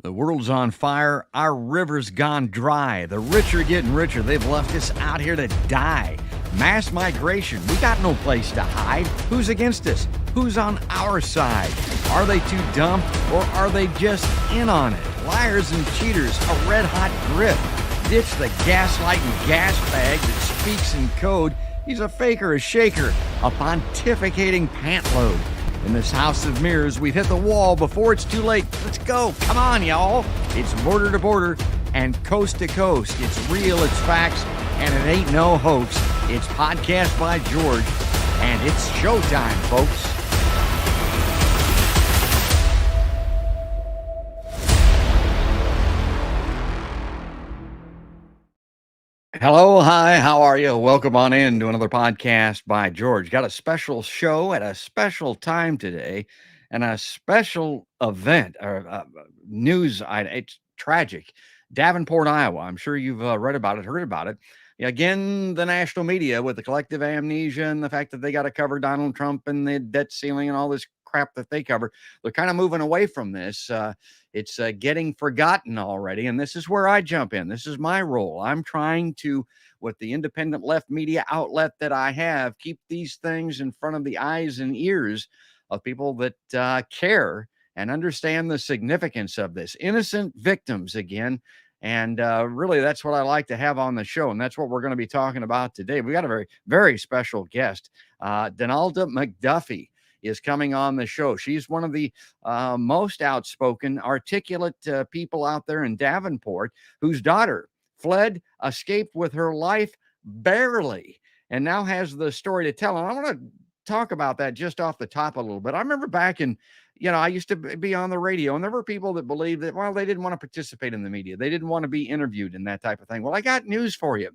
The world's on fire. Our river's gone dry. The rich are getting richer. They've left us out here to die. Mass migration. We got no place to hide. Who's against us? Who's on our side? Are they too dumb or are they just in on it? Liars and cheaters, a red-hot grip. Ditch the gaslighting gas bag that speaks in code. He's a faker, a shaker, a pontificating pantload. In this house of mirrors, we've hit the wall before it's too late. Let's go. Come on, y'all. It's border to border and coast to coast. It's real, it's facts, and it ain't no hoax. It's Podcast by George, and it's showtime, folks. Hello, hi, how are you? Welcome on in to another Podcast by George. Got a special show at a special time today and a special event or news item. It's tragic. Davenport, Iowa. I'm sure you've read about it, heard about it. Again, the national media with the collective amnesia and the fact that they got to cover Donald Trump and the debt ceiling and all this crap that they cover. They're kind of moving away from this. It's getting forgotten already, and this is where I jump in. This is my role. I'm trying to, with the independent left media outlet that I have, keep these things in front of the eyes and ears of people that care and understand the significance of this. Innocent victims again, and really that's what I like to have on the show, and that's what we're going to be talking about today. We got a very, very special guest, Donalda McDuffy is coming on the show. She's one of the most outspoken, articulate people out there in Davenport, whose daughter fled, escaped with her life barely, and now has the story to tell. And I want to talk about that just off the top a little bit. I remember back in, I used to be on the radio, and there were people that believed that, well, they didn't want to participate in the media. They didn't want to be interviewed and that type of thing. Well, I got news for you.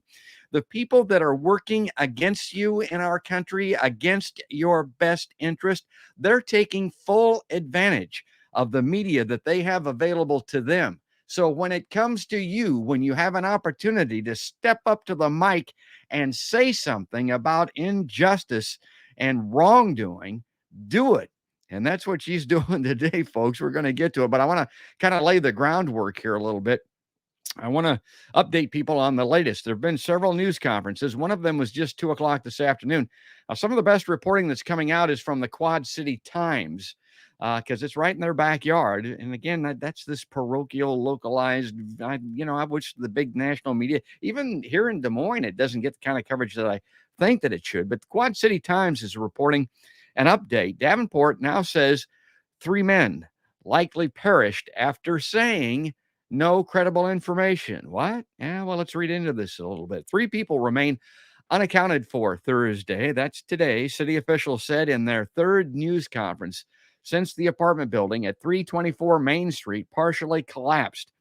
The people that are working against you in our country, against your best interest, they're taking full advantage of the media that they have available to them. So when it comes to you, when you have an opportunity to step up to the mic and say something about injustice and wrongdoing, do it. And that's what she's doing today, folks. We're going to get to it, but I want to kind of lay the groundwork here a little bit. I want to update people on the latest. There have been several news conferences. One of them was just 2 o'clock this afternoon. Some of the best reporting that's coming out is from the Quad City Times, because it's right in their backyard. And again, that's this parochial, localized, I wish the big national media, even here in Des Moines, it doesn't get the kind of coverage that I think that it should. But the Quad City Times is reporting an update. Davenport now says 3 men likely perished after saying no credible information. What? Yeah, well, let's read into this a little bit. 3 people remain unaccounted for Thursday. That's today. City officials said in their third news conference since the apartment building at 324 Main Street partially collapsed.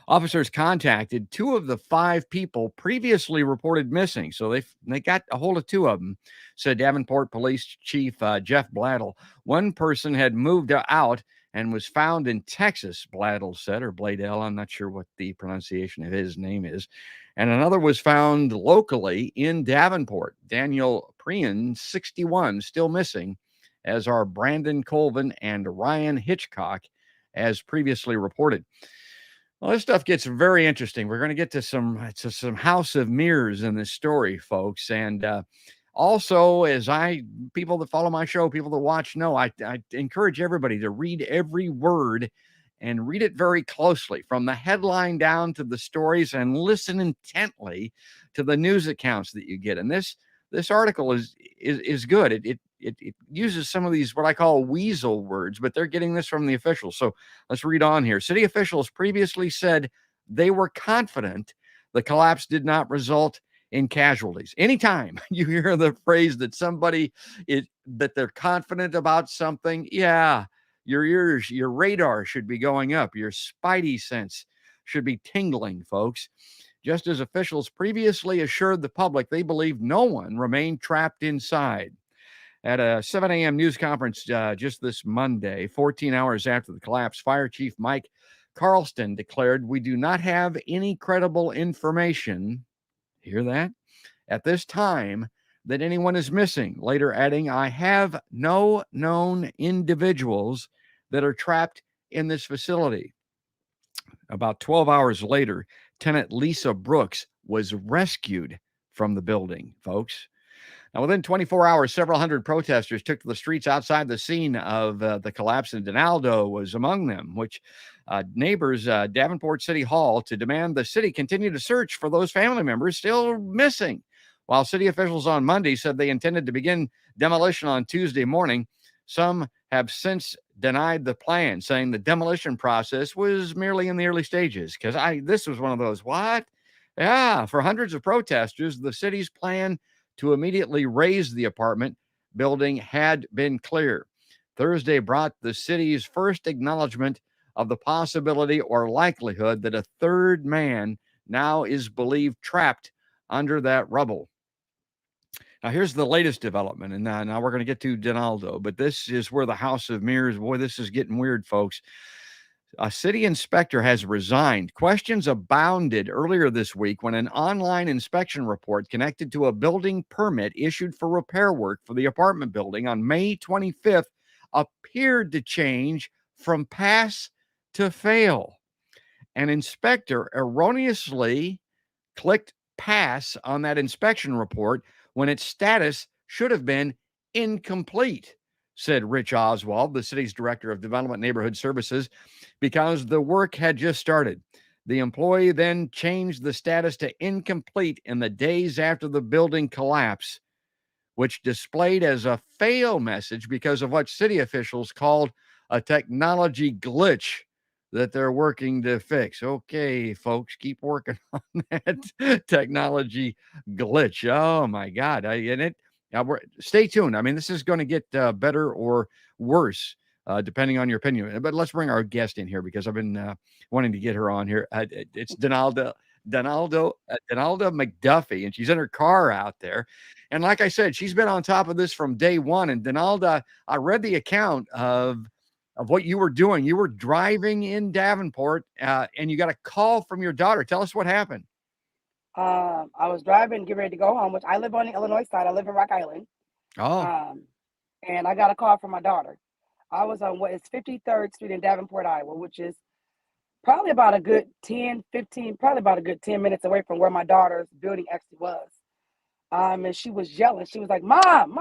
Officers contacted 2 of the 5 people previously reported missing. So they got a hold of 2 of them, said Davenport Police Chief Jeff Bladel. One person had moved out and was found in Texas, Bladel said, or Bladel. I'm not sure what the pronunciation of his name is. And another was found locally in Davenport. Daniel Prian, 61, still missing, as are Brandon Colvin and Ryan Hitchcock, as previously reported. Well, this stuff gets very interesting. We're going to get to some house of mirrors in this story, folks. And also, people that follow my show, people that watch know, I encourage everybody to read every word and read it very closely from the headline down to the stories, and listen intently to the news accounts that you get. And this article is good. It uses some of these, what I call weasel words, but they're getting this from the officials. So let's read on here. City officials previously said they were confident the collapse did not result in casualties. Anytime you hear the phrase that that they're confident about something, yeah, your ears, your radar should be going up. Your spidey sense should be tingling, folks. Just as officials previously assured the public they believe no one remained trapped inside. At a 7 a.m. news conference just this Monday, 14 hours after the collapse, Fire Chief Mike Carlston declared, "We do not have any credible information," hear that, "at this time that anyone is missing." Later adding, "I have no known individuals that are trapped in this facility." About 12 hours later, tenant Lisa Brooks was rescued from the building, folks. Now, within 24 hours, several hundred protesters took to the streets outside the scene of the collapse, and Donalda was among them, which neighbors Davenport City Hall to demand the city continue to search for those family members still missing. While city officials on Monday said they intended to begin demolition on Tuesday morning, some have since denied the plan, saying the demolition process was merely in the early stages. Because this was one of those, what? Yeah, for hundreds of protesters, the city's plan to immediately raise the apartment building had been clear. Thursday brought the city's first acknowledgement of the possibility or likelihood that a third man now is believed trapped under that rubble. Now, here's the latest development, and now we're going to get to Donaldo, but this is where the House of Mirrors, boy, this is getting weird, folks. A city inspector has resigned. Questions abounded earlier this week when an online inspection report connected to a building permit issued for repair work for the apartment building on May 25th appeared to change from pass to fail. An inspector erroneously clicked pass on that inspection report when its status should have been incomplete, said Rich Oswald, the city's director of Development Neighborhood Services, because the work had just started. The employee then changed the status to incomplete in the days after the building collapse, which displayed as a fail message because of what city officials called a technology glitch that they're working to fix. Okay, folks, keep working on that technology glitch. Oh my God! Stay tuned. I mean, this is going to get better or worse depending on your opinion. But let's bring our guest in here because I've been wanting to get her on here. It's Donalda McDuffy, and she's in her car out there. And like I said, she's been on top of this from day one. And Donalda, I read the account of what you were doing. You were driving in Davenport, and you got a call from your daughter. Tell us what happened. I was driving, getting ready to go home, which I live on the Illinois side. I live in Rock Island. Oh. And I got a call from my daughter. I was on what is 53rd Street in Davenport, Iowa, which is probably about a good 10 minutes away from where my daughter's building actually was. And she was yelling. She was like, Mom,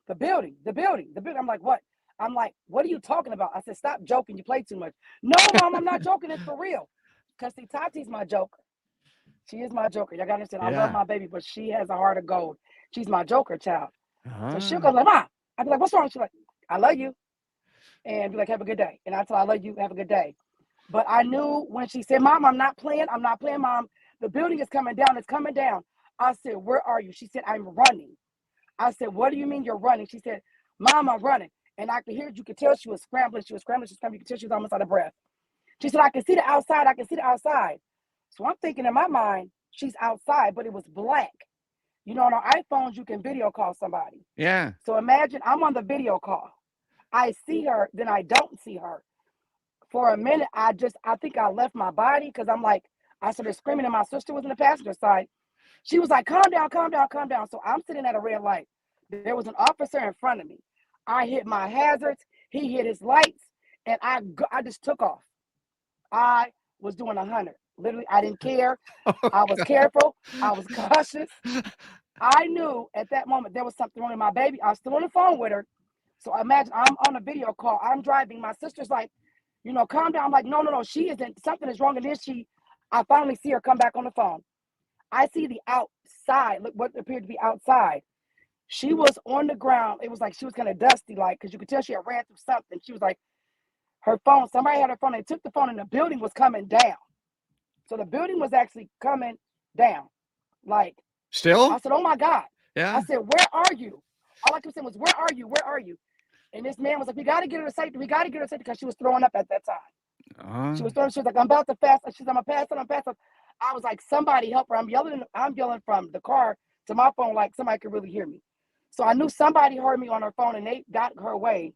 the building. I'm like, what? I'm like, what are you talking about? I said, stop joking. You play too much. No, Mom, I'm not joking. It's for real. Because see, Tati's my joker. She is my joker. Y'all got to understand. I love my baby, but she has a heart of gold. She's my joker child. So she'll go like, Mom. I'd be like, what's wrong? She's like, I love you. And be like, have a good day. And I tell her, I love you. Have a good day. But I knew when she said, Mom, I'm not playing, Mom. The building is coming down. It's coming down. I said, where are you? She said, I'm running. I said, what do you mean you're running? She said, Mom, I'm running. And I could hear, you could tell she was scrambling. You could tell she was almost out of breath. She said, I can see the outside. So I'm thinking in my mind, she's outside, but it was black. You know, on our iPhones, you can video call somebody. Yeah. So imagine I'm on the video call. I see her, then I don't see her. For a minute, I think I left my body because I'm like, I started screaming and my sister was in the passenger side. She was like, calm down. So I'm sitting at a red light. There was an officer in front of me. I hit my hazards. He hit his lights and I just took off. I was doing 100. Literally, I didn't care. I was careful. I was cautious. I knew at that moment there was something wrong with my baby. I was still on the phone with her. So imagine I'm on a video call. I'm driving. My sister's like, you know, calm down. I'm like, no, she isn't. Something is wrong. And then I finally see her come back on the phone. I see the outside, look what appeared to be outside. She was on the ground. It was like she was kind of dusty, like, because you could tell she had ran through something. She was like, her phone, somebody had her phone. They took the phone and the building was coming down. So the building was actually coming down. Like, still? I said, oh my God. Yeah. I said, where are you? All I kept saying was, where are you? And this man was like, we got to get her to safety. Because she was throwing up at that time. She was like, I'm about to fast. She's like, I'm going to pass up. I was like, somebody help her. I'm yelling from the car to my phone like somebody could really hear me. So I knew somebody heard me on her phone and they got her away.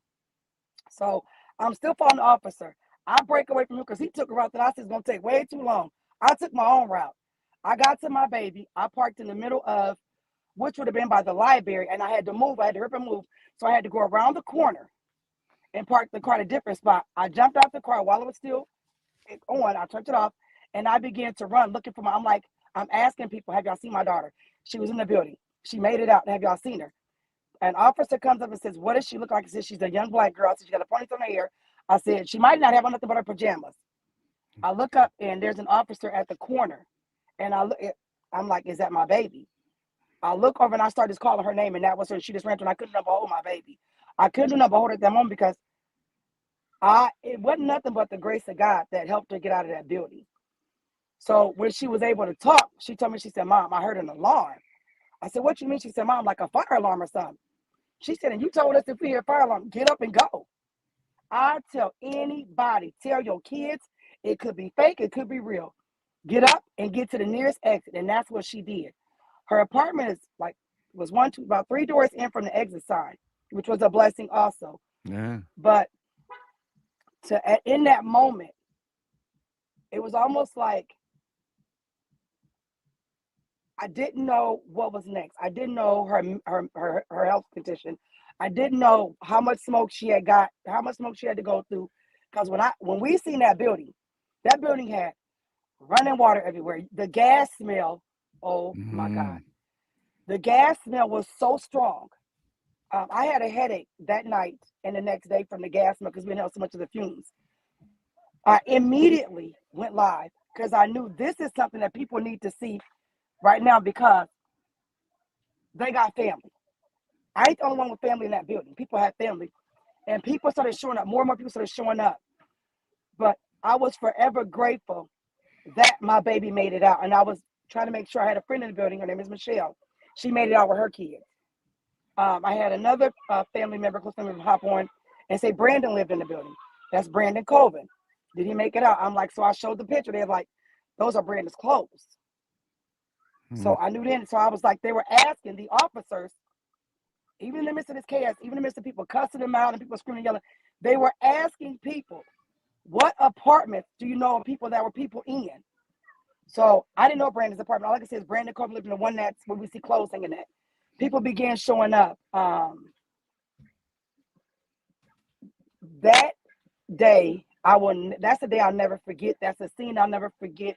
So I'm still following the officer. I break away from him because he took a route that I said is going to take way too long. I took my own route. I got to my baby. I parked in the middle of, which would have been by the library, and I had to move. I had to rip and move. So I had to go around the corner and park the car at a different spot. I jumped out the car while it was still on. I turned it off, and I began to run looking for my. I'm asking people, have y'all seen my daughter? She was in the building. She made it out. Have y'all seen her? An officer comes up and says, what does she look like? I said, she's a young black girl. I said, she got a ponytail in her hair. I said, she might not have on nothing but her pajamas. I look up, and there's an officer at the corner, and I'm like, is that my baby? I look over, and I started just calling her name, and that was her. She just ran through, and I couldn't do nothing but hold my baby. I couldn't do nothing but hold her at that moment because it wasn't nothing but the grace of God that helped her get out of that building. So when she was able to talk, she told me, she said, Mom, I heard an alarm. I said, what you mean? She said, Mom, like a fire alarm or something. She said, and you told us if we hear a fire alarm, get up and go. I tell anybody, tell your kids, it could be fake, it could be real. Get up and get to the nearest exit. And that's what she did. Her apartment was about 3 doors in from the exit sign, which was a blessing also. Yeah. But in that moment, it was almost like I didn't know what was next. I didn't know her health condition. I didn't know how much smoke she had got, how much smoke she had to go through. Because when we seen that building had running water everywhere. The gas smell, oh my God. The gas smell was so strong. I had a headache that night and the next day from the gas smell because we inhaled so much of the fumes. I immediately went live because I knew this is something that people need to see right now because they got family. I ain't the only one with family in that building. People have family. And people started showing up. More and more people started showing up. But I was forever grateful that my baby made it out. And I was trying to make sure I had a friend in the building. Her name is Michelle. She made it out with her kids. I had another family member, close family member, hop on and say Brandon lived in the building. That's Brandon Colvin. Did he make it out? I'm like, so I showed the picture. They're like, those are Brandon's clothes. So I knew then. So I was like, they were asking the officers, even in the midst of this chaos, even in the midst of people cussing them out and people screaming and yelling, they were asking people, what apartment do you know of people that were people in? So I didn't know Brandon's apartment. All I can say is Brandon Colvin lived in the one that's where we see clothes hanging at. People began showing up. That day, that's the day I'll never forget. That's a scene I'll never forget.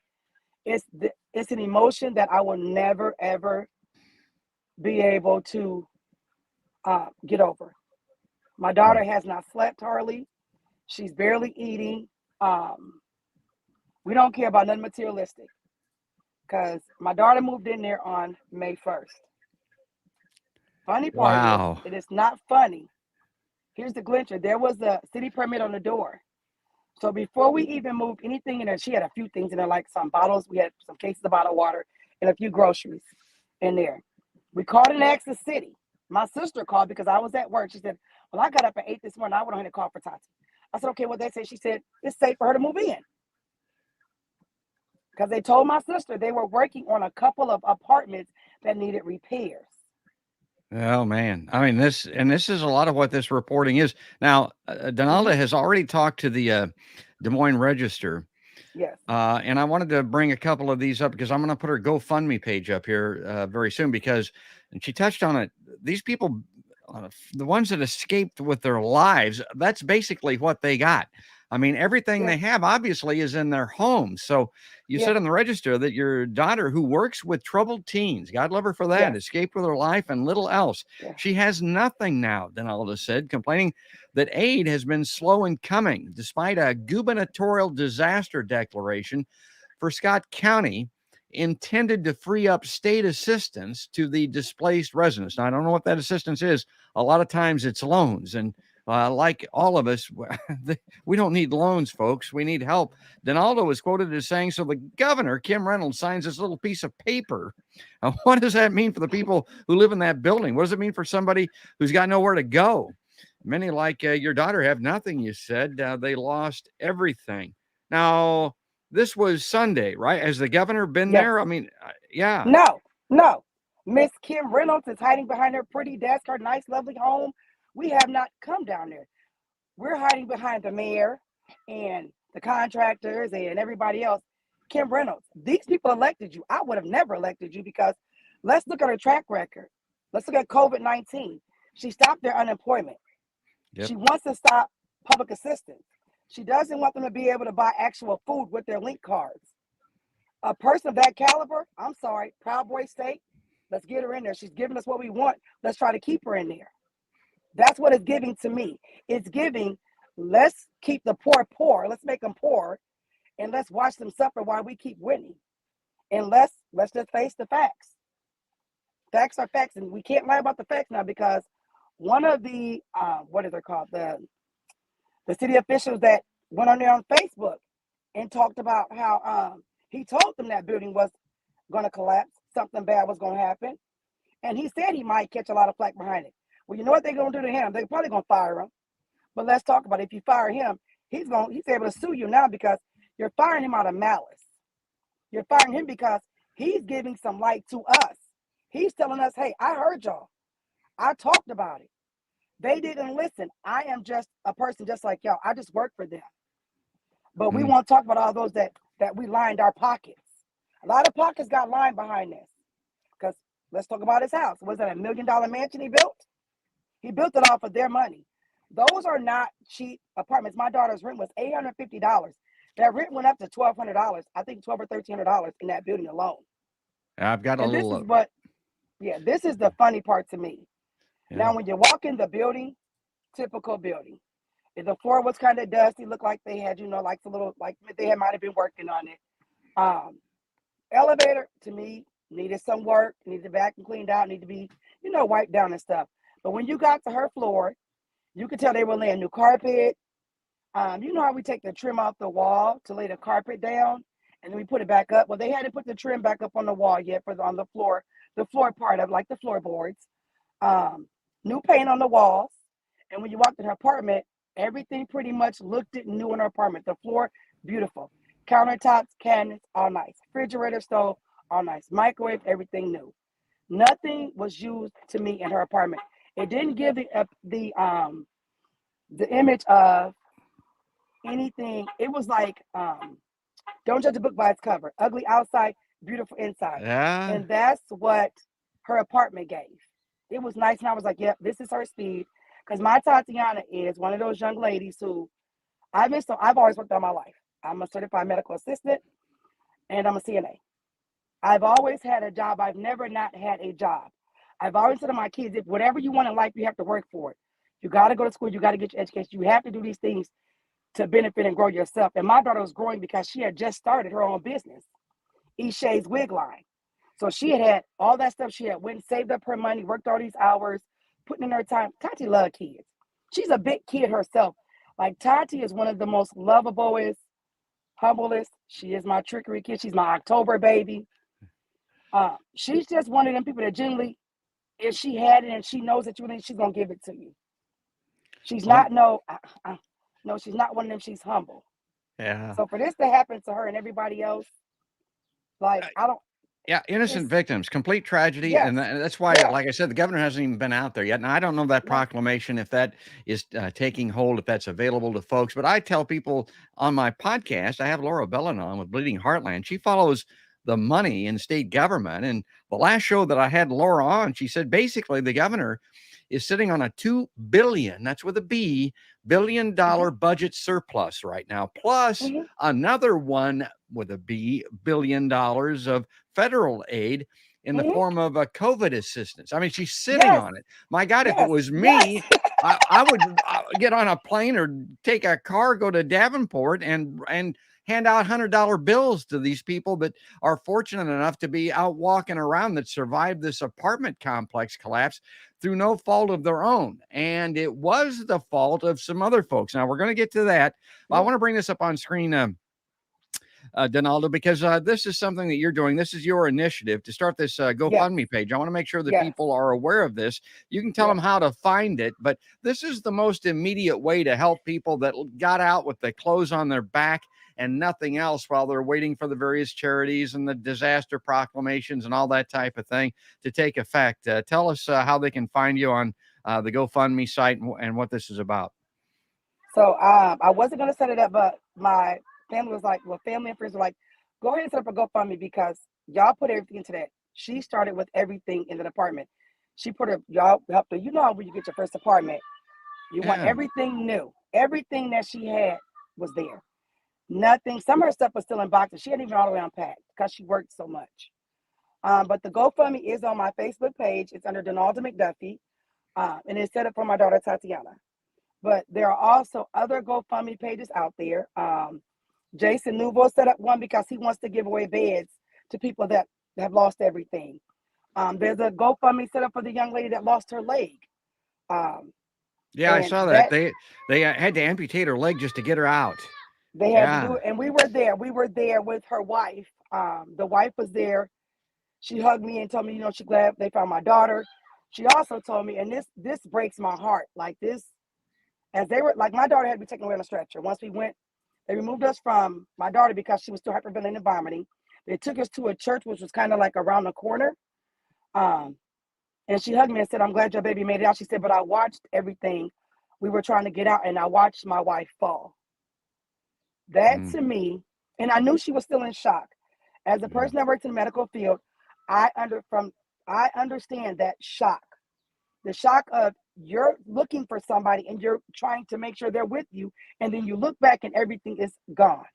It's an emotion that I will never, ever be able to get over. My daughter has not slept hardly. She's barely eating. We don't care about nothing materialistic because my daughter moved in there on May 1st. Funny part is, it is not funny. Here's the glincher. There was a city permit on the door. So before we even moved anything in there, she had a few things in there, like some bottles. We had some cases of bottled water and a few groceries in there. We called and asked the city. My sister called because I was at work. She said, well, I got up at 8 this morning. I went on and called for Tati. I said, okay, what they said? She said, it's safe for her to move in. Because they told my sister they were working on a couple of apartments that needed repairs. Oh man, I mean this is a lot of what this reporting is. Now, Donalda has already talked to the Des Moines Register. Yes. And I wanted to bring a couple of these up because I'm going to put her GoFundMe page up here very soon because, and she touched on it. These people, the ones that escaped with their lives, that's basically what they got. I mean, everything they have obviously is in their homes. So you said in the register that your daughter, who works with troubled teens, God love her for that, escaped with her life and little else. She has nothing now, Donalda said, complaining that aid has been slow in coming despite a gubernatorial disaster declaration for Scott County intended to free up state assistance to the displaced residents. Now, I don't know what that assistance is. A lot of times it's loans. And like all of us, we don't need loans, folks. We need help. Donalda was quoted as saying, so the governor, Kim Reynolds, signs this little piece of paper. What does that mean for the people who live in that building? What does it mean for somebody who's got nowhere to go? Many, like your daughter, have nothing, you said. They lost everything. Now, this was Sunday, right? Has the governor been there? I mean, yeah. No. Miss Kim Reynolds is hiding behind her pretty desk, her nice, lovely home. We have not come down there. We're hiding behind the mayor and the contractors and everybody else. Kim Reynolds, these people elected you. I would have never elected you because let's look at her track record. Let's look at COVID-19. She stopped their unemployment. She wants to stop public assistance. She doesn't want them to be able to buy actual food with their link cards. A person of that caliber, I'm sorry, Proud Boy State, let's get her in there. She's giving us what we want. Let's try to keep her in there. That's what it's giving to me. It's giving, let's keep the poor poor. Let's make them poor, and let's watch them suffer while we keep winning. And let's just face the facts. Facts are facts, and we can't lie about the facts now, because one of the what is it called, the city officials that went on there on Facebook and talked about how he told them that building was going to collapse, something bad was going to happen, and he said he might catch a lot of flack behind it. Well, you know what they're going to do to him? They're probably going to fire him. But let's talk about it. If you fire him, he's able to sue you now, because you're firing him out of malice. You're firing him because he's giving some light to us. He's telling us, hey, I heard y'all. I talked about it. They didn't listen. I am just a person just like y'all. I just work for them. But we won't talk about all those that we lined our pockets. A lot of pockets got lined behind this. Because let's talk about his house. Was it $1 million mansion he built? He built it off of their money. Those are not cheap apartments. My daughter's rent was $850. That rent went up to $1,200. I think $1,200 or $1,300 in that building alone. I've got a And little. this is the funny part to me. Yeah. Now, when you walk in the building, typical building, the floor was kind of dusty. Looked like they had, like a little, like they might have been working on it. Elevator, to me, needed some work. Needed to vacuum cleaned out. Needed to be, wiped down and stuff. But when you got to her floor, you could tell they were laying new carpet. You know how we take the trim off the wall to lay the carpet down, and then we put it back up? Well, they hadn't put the trim back up on the wall yet on the floor part of, like, the floorboards. New paint on the walls. And when you walked in her apartment, everything pretty much looked new in her apartment. The floor, beautiful. Countertops, cabinets, all nice. Refrigerator, stove, all nice. Microwave, everything new. Nothing was used to me in her apartment. It didn't give the image of anything. It was like, don't judge a book by its cover. Ugly outside, beautiful inside. Yeah. And that's what her apartment gave. It was nice, and I was like, yep, this is her speed. Because my Tatiana is one of those young ladies who I've always worked all my life. I'm a certified medical assistant, and I'm a CNA. I've always had a job. I've never not had a job. I've always said to my kids, if whatever you want in life, you have to work for it. You got to go to school. You got to get your education. You have to do these things to benefit and grow yourself. And my daughter was growing because she had just started her own business, Shay's Wig Line. So she had all that stuff. She had went and saved up her money, worked all these hours, putting in her time. Tati loves kids. She's a big kid herself. Like, Tati is one of the most lovablest, humblest. She is my trickery kid. She's my October baby. She's just one of them people that generally, if she had it and she knows that you need, she's gonna give it to you. She's not she's not one of them. She's humble. Yeah. So for this to happen to her and everybody else, like, I don't. Yeah, innocent victims, complete tragedy, Yes. and that's why, like I said, the governor hasn't even been out there yet. Now, I don't know that proclamation, if that is taking hold, if that's available to folks, but I tell people on my podcast, I have Laura Bellin on with Bleeding Heartland. She follows the money in state government, and the last show that I had Laura on, she said basically the governor is sitting on a $2 billion, that's with a B, $billion budget surplus right now, plus another one with a B, $1 billion of federal aid in the form of a COVID assistance. I mean, she's sitting on it. My God, if it was me, I would get on a plane or take a car, go to Davenport and hand out $100 bills to these people that are fortunate enough to be out walking around, that survived this apartment complex collapse through no fault of their own. And it was the fault of some other folks. Now, we're going to get to that. I want to bring this up on screen, Donalda, because this is something that you're doing. This is your initiative to start this GoFundMe page. I want to make sure that people are aware of this. You can tell them how to find it, but this is the most immediate way to help people that got out with the clothes on their back and nothing else while they're waiting for the various charities and the disaster proclamations and all that type of thing to take effect. Tell us how they can find you on the GoFundMe site and what this is about. So I wasn't going to set it up, but my family was like, family and friends were like, go ahead and set up a GoFundMe, because y'all put everything into that. She started with everything in the apartment. She put y'all helped her. You know how when you get your first apartment, you want everything new. Everything that she had was there. Nothing. Some of her stuff was still in boxes. She hadn't even all the way unpacked because she worked so much. But the GoFundMe is on my Facebook page. It's under Donalda McDuffy, and it's set up for my daughter Tatiana. But there are also other GoFundMe pages out there. Jason Nouveau set up one because he wants to give away beds to people that have lost everything. There's a GoFundMe set up for the young lady that lost her leg. Yeah, I saw that. They had to amputate her leg just to get her out. They had to do it, and we were there. We were there with her wife. The wife was there. She hugged me and told me, she's glad they found my daughter. She also told me, and this breaks my heart, like this, as they were, like my daughter had to be taken away on a stretcher. Once we went, they removed us from my daughter because she was still hyperventilating and vomiting. They took us to a church, which was kind of like around the corner. And she hugged me and said, I'm glad your baby made it out. She said, but I watched everything. We were trying to get out, and I watched my wife fall. That to me, and I knew she was still in shock. As a person that works in the medical field, I understand that shock. The shock of you're looking for somebody and you're trying to make sure they're with you, and then you look back and everything is gone.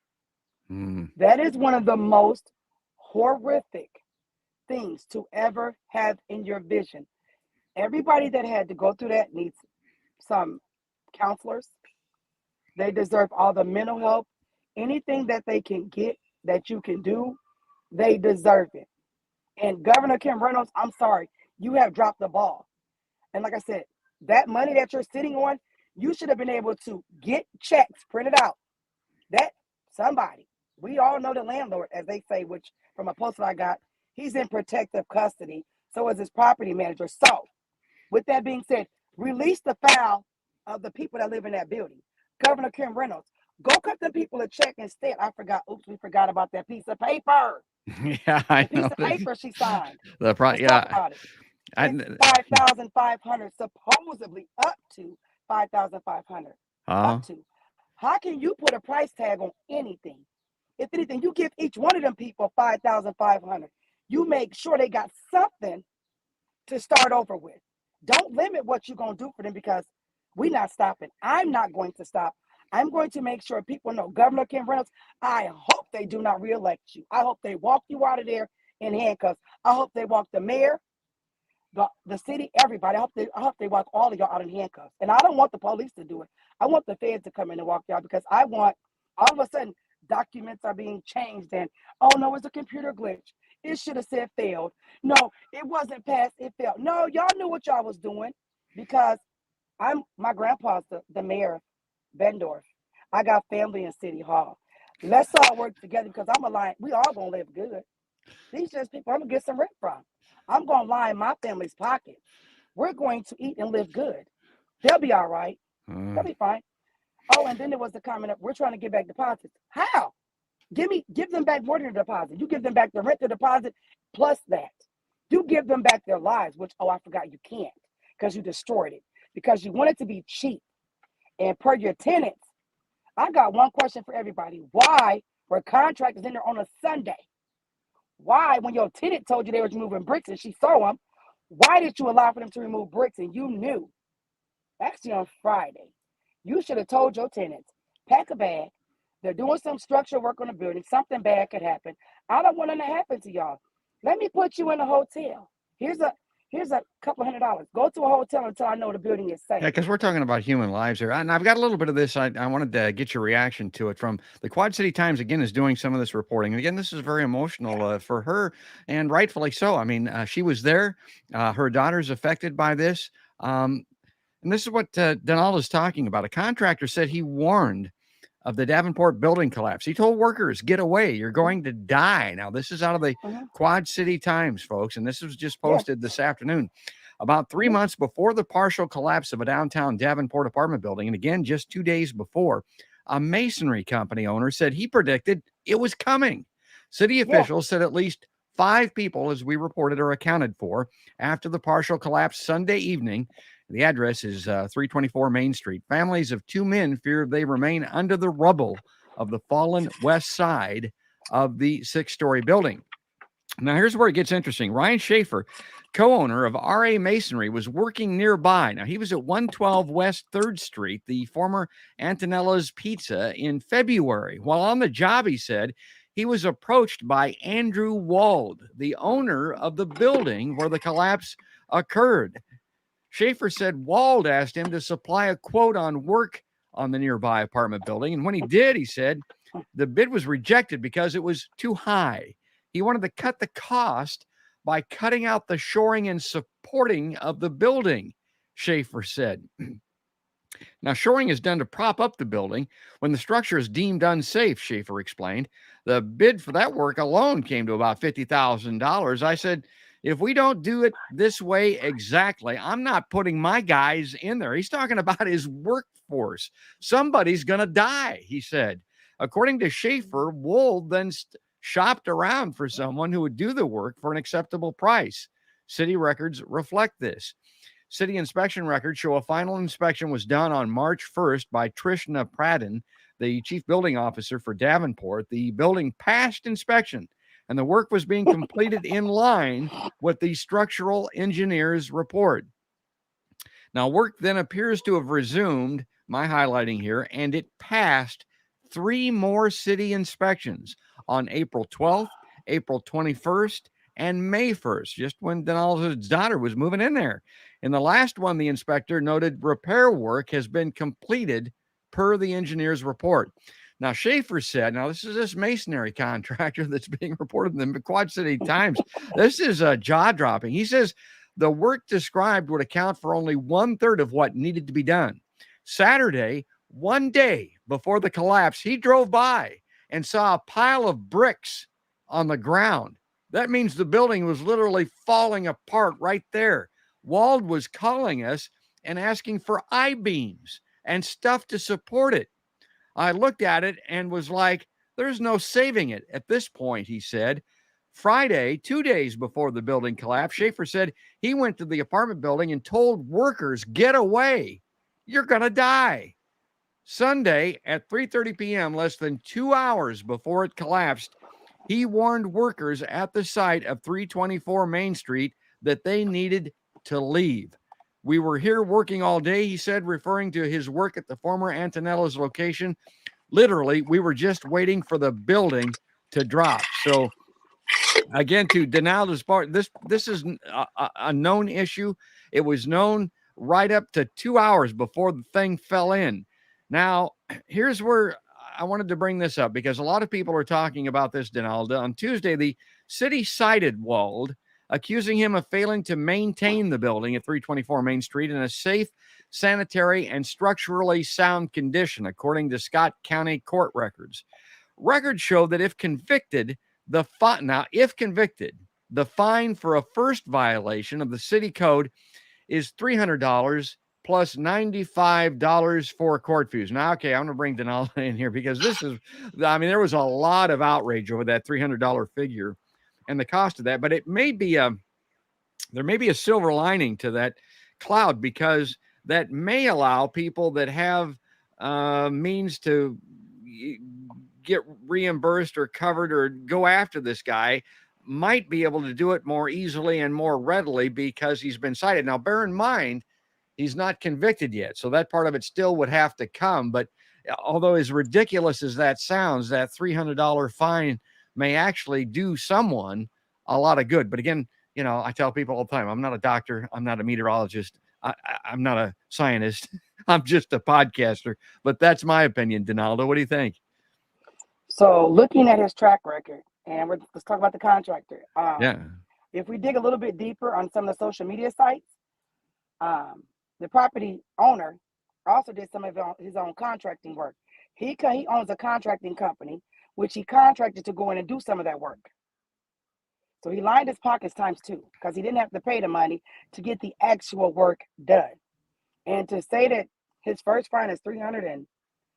That is one of the most horrific things to ever have in your vision. Everybody that had to go through that needs some counselors. They deserve all the mental help. Anything that they can get, that you can do, they deserve it. And Governor Kim Reynolds, I'm sorry, you have dropped the ball. And like I said, that money that you're sitting on, you should have been able to get checks printed out. That somebody, we all know the landlord, as they say, which from a post that I got, he's in protective custody. So is his property manager. So with that being said, release the file of the people that live in that building. Governor Kim Reynolds, go cut the people a check instead. I forgot. Oops, we forgot about that piece of paper. Yeah, I know. The piece of paper she signed. Let's talk about it. It's 5,500, supposedly up to 5,500. Up to. How can you put a price tag on anything? If anything, you give each one of them people 5,500. You make sure they got something to start over with. Don't limit what you're going to do for them, because we're not stopping. I'm not going to stop. I'm going to make sure people know, Governor Kim Reynolds, I hope they do not reelect you. I hope they walk you out of there in handcuffs. I hope they walk the mayor, the city, everybody. I hope they walk all of y'all out in handcuffs. And I don't want the police to do it. I want the feds to come in and walk y'all, because I want, all of a sudden, documents are being changed and, oh no, it's a computer glitch. It should have said failed. No, it wasn't passed, it failed. No, y'all knew what y'all was doing, because my grandpa's the mayor of Bendorf. I got family in City Hall. Let's all work together, because I'm aligned. We all gonna live good. These just people I'm gonna get some rent from. I'm gonna line my family's pockets. We're going to eat and live good. They'll be all right. They'll be fine. Oh, and then there was the comment of, we're trying to get back deposits. How? Give them back more than a deposit. You give them back the rent, the deposit, plus that. You give them back their lives, which, I forgot, you can't, because you destroyed it, because you want it to be cheap. And per your tenants, I got one question for everybody. Why were contractors in there on a Sunday? Why, when your tenant told you they were removing bricks and she saw them, why did you allow for them to remove bricks and you knew? Actually, on Friday, you should have told your tenants, pack a bag. They're doing some structural work on the building. Something bad could happen. I don't want it to happen to y'all. Let me put you in a hotel. Here's a couple $100. Go to a hotel until I know the building is safe. Yeah, because we're talking about human lives here. And I've got a little bit of this. I wanted to get your reaction to it from the Quad City Times, again, is doing some of this reporting. And again, this is very emotional for her, and rightfully so. I mean, she was there. Her daughter's affected by this. And this is what Donalda's talking about. A contractor said he warned of the Davenport building collapse. He told workers, get away. You're going to die. Now, this is out of the Quad City Times, folks. And this was just posted this afternoon. About 3 months before the partial collapse of a downtown Davenport apartment building, and again, just 2 days before, a masonry company owner said he predicted it was coming. City officials said at least 5 people, as we reported, are accounted for after the partial collapse Sunday evening. The address is 324 Main Street. Families of 2 men fear they remain under the rubble of the fallen west side of the 6-story building. Now, here's where it gets interesting. Ryan Schaefer, co-owner of RA Masonry, was working nearby. Now, he was at 112 West 3rd Street, the former Antonella's Pizza, in February. While on the job, he said, he was approached by Andrew Wald, the owner of the building where the collapse occurred. Schaefer said Wald asked him to supply a quote on work on the nearby apartment building. And when he did, he said the bid was rejected because it was too high. He wanted to cut the cost by cutting out the shoring and supporting of the building, Schaefer said. Now, shoring is done to prop up the building when the structure is deemed unsafe, Schaefer explained. The bid for that work alone came to about $50,000. I said, if we don't do it this way exactly, I'm not putting my guys in there. He's talking about his workforce. Somebody's going to die, he said. According to Schaefer, Wold then shopped around for someone who would do the work for an acceptable price. City records reflect this. City inspection records show a final inspection was done on March 1st by Trishna Pradhan, the chief building officer for Davenport. The building passed inspection, and the work was being completed in line with the structural engineer's report. Now, work then appears to have resumed, my highlighting here, and it passed 3 more city inspections on April 12th, April 21st, and May 1st, just when Donalda's daughter was moving in there. In the last one, the inspector noted repair work has been completed per the engineer's report. Now, Schaefer said, now this is this masonry contractor that's being reported in the Quad City Times. This is jaw-dropping. He says the work described would account for only 1/3 of what needed to be done. Saturday, one day before the collapse, he drove by and saw a pile of bricks on the ground. That means the building was literally falling apart right there. Wald was calling us and asking for I-beams and stuff to support it. I looked at it and was like, there's no saving it at this point, he said. Friday, 2 days before the building collapsed, Schaefer said he went to the apartment building and told workers, get away. You're going to die. Sunday at 3:30 p.m., less than 2 hours before it collapsed, he warned workers at the site of 324 Main Street that they needed to leave. We were here working all day, he said, referring to his work at the former Antonella's location. Literally, we were just waiting for the building to drop. So, again, to Donalda's part, this is a known issue. It was known right up to 2 hours before the thing fell in. Now, here's where I wanted to bring this up because a lot of people are talking about this, Donalda. On Tuesday, the city cited Wald, accusing him of failing to maintain the building at 324 Main Street in a safe, sanitary, and structurally sound condition, according to Scott County court records. Records show that if convicted, the fine for a first violation of the city code is $300 plus $95 for court fees. Now, okay, I'm going to bring Donalda in here because there was a lot of outrage over that $300 figure and the cost of that, but there may be a silver lining to that cloud because that may allow people that have means to get reimbursed or covered or go after this guy might be able to do it more easily and more readily because he's been cited. Now, bear in mind, he's not convicted yet, so that part of it still would have to come. But although as ridiculous as that sounds, that $300 fine may actually do someone a lot of good. But again, I tell people all the time, I'm not a doctor. I'm not a meteorologist. I'm not a scientist. I'm just a podcaster. But that's my opinion, Donalda. What do you think? So looking at his track record, and let's talk about the contractor. Yeah. If we dig a little bit deeper on some of the social media sites, the property owner also did some of his own contracting work. He owns a contracting company, which he contracted to go in and do some of that work. So he lined his pockets times 2 because he didn't have to pay the money to get the actual work done. And to say that his first fine is $300 and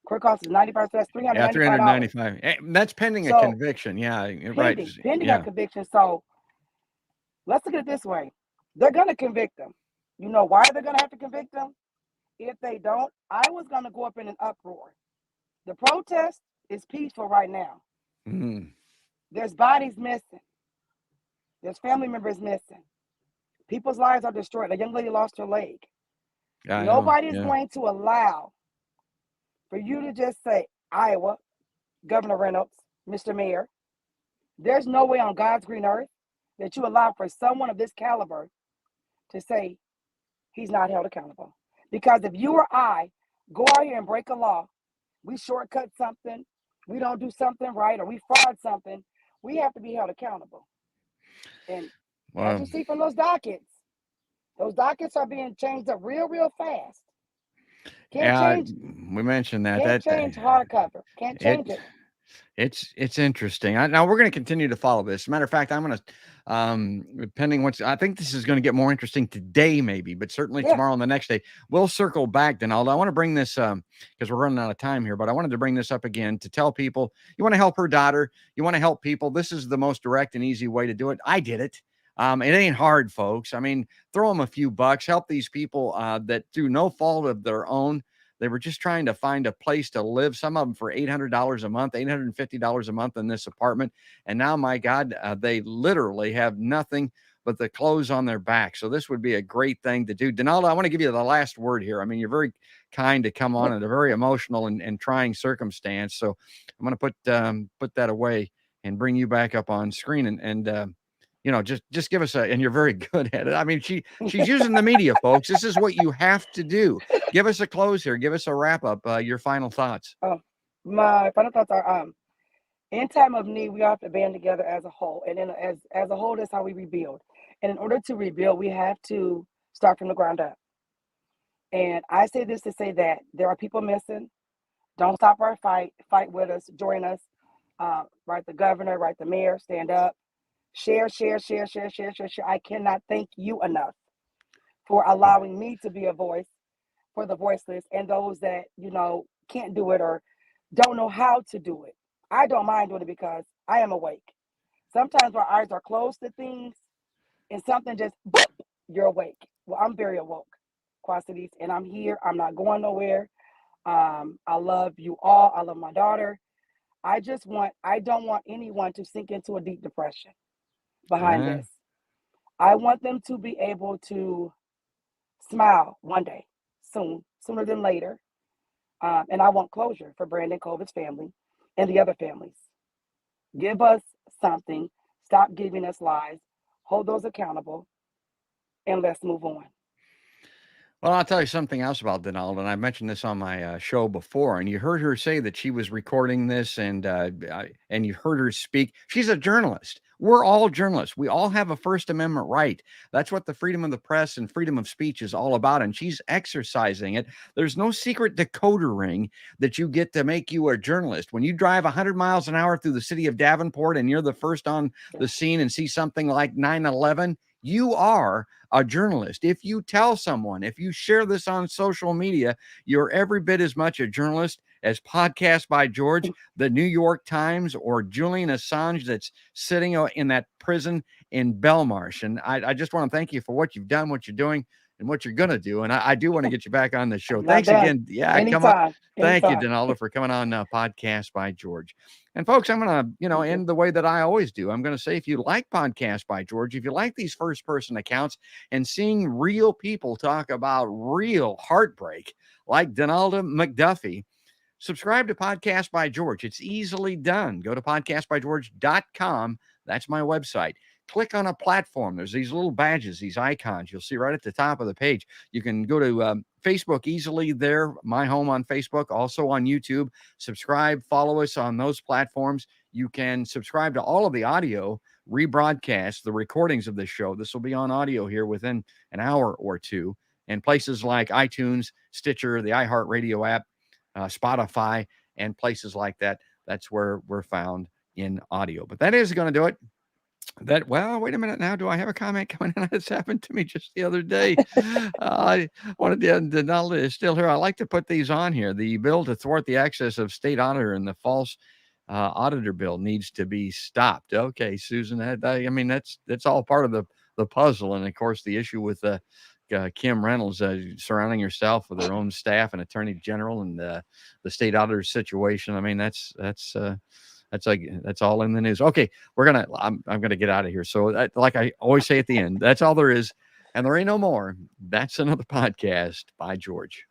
court cost is $95, so that's $395. Yeah, $395. That's pending a conviction. Yeah, right. Pending a conviction. So let's look at it this way. They're going to convict him. You know why they're going to have to convict him? If they don't, I was going to go up in an uproar. The protest is peaceful right now. Mm. There's bodies missing. There's family members missing. People's lives are destroyed. A young lady lost her leg. I know. Nobody's Yeah. going to allow for you to just say, Iowa, Governor Reynolds, Mr. Mayor, there's no way on God's green earth that you allow for someone of this caliber to say he's not held accountable. Because if you or I go out here and break a law, we shortcut something, we don't do something right, or we fraud something, we have to be held accountable. And as you see from those dockets are being changed up real, real fast. Can't change. We mentioned that. Can't change hardcover. Can't change it. It's interesting. Now we're going to continue to follow this. As a matter of fact, I'm going to, depending I think this is going to get more interesting today, maybe, but certainly tomorrow and the next day, we'll circle back. Donalda, I want to bring this, because we're running out of time here, but I wanted to bring this up again to tell people you want to help her daughter. You want to help people. This is the most direct and easy way to do it. I did it. It ain't hard, folks. I mean, throw them a few bucks, help these people that through no fault of their own, they were just trying to find a place to live. Some of them for $800 a month, $850 a month in this apartment. And now, my God, they literally have nothing but the clothes on their back. So this would be a great thing to do. Donalda, I want to give you the last word here. I mean, you're very kind to come on in a very emotional and trying circumstance. So I'm going to put that away and bring you back up on screen and just give us and you're very good at it. I mean, she's using the media, folks. This is what you have to do. Give us a close here. Give us a wrap up. Your final thoughts. Oh, my final thoughts are, in time of need, we have to band together as a whole. And then as a whole, that's how we rebuild. And in order to rebuild, we have to start from the ground up. And I say this to say that there are people missing. Don't stop our fight. Fight with us. Join us. Write the governor, write the mayor, stand up. Share. I cannot thank you enough for allowing me to be a voice for the voiceless and those that, can't do it or don't know how to do it. I don't mind doing it because I am awake. Sometimes my eyes are closed to things and something just, boop, you're awake. Well, I'm very awoke, Quad Cities, and I'm here. I'm not going nowhere. I love you all. I love my daughter. I don't want anyone to sink into a deep depression behind this. I want them to be able to smile one day, sooner than later. And I want closure for Brandon Covett's family and the other families. Give us something. Stop giving us lies. Hold those accountable. And let's move on. Well, I'll tell you something else about Donalda, and I mentioned this on my show before, and you heard her say that she was recording this, and you heard her speak. She's a journalist. We're all journalists. We all have a First Amendment right. That's what the freedom of the press and freedom of speech is all about, and she's exercising it. There's no secret decoder ring that you get to make you a journalist. When you drive 100 miles an hour through the city of Davenport and you're the first on the scene and see something like 9/11, you are a journalist. If you tell someone, if you share this on social media, you're every bit as much a journalist as Podcast by George, the New York Times, or Julian Assange that's sitting in that prison in Belmarsh. And I just want to thank you for what you've done, what you're doing, and what you're going to do. And I do want to get you back on the show. Thanks again. Yeah, anytime, come on. Thank anytime. you, Donalda, for coming on Podcast by George. And folks, I'm going to, end the way that I always do. I'm going to say, if you like Podcast by George, if you like these first-person accounts and seeing real people talk about real heartbreak, like Donalda McDuffy, subscribe to Podcast by George. It's easily done. Go to podcastbygeorge.com. That's my website. Click on a platform. There's these little badges, these icons you'll see right at the top of the page. You can go to Facebook easily there, my home on Facebook, also on YouTube. Subscribe, follow us on those platforms. You can subscribe to all of the audio rebroadcast, the recordings of this show. This will be on audio here within an hour or two. And places like iTunes, Stitcher, the iHeartRadio app, Spotify, and places like that. That's where we're found in audio. But that is going to do it. Wait a minute now. Do I have a comment coming in? This happened to me just the other day. I wanted Donalda is still here. I like to put these on here. The bill to thwart the access of state auditor and the false auditor bill needs to be stopped. Okay, Susan, that's all part of the puzzle. And of course, the issue with Kim Reynolds surrounding herself with her own staff and attorney general and the state auditor situation. I mean, that's That's all in the news. Okay, I'm gonna get out of here. So like I always say at the end, that's all there is, and there ain't no more. That's another podcast by George.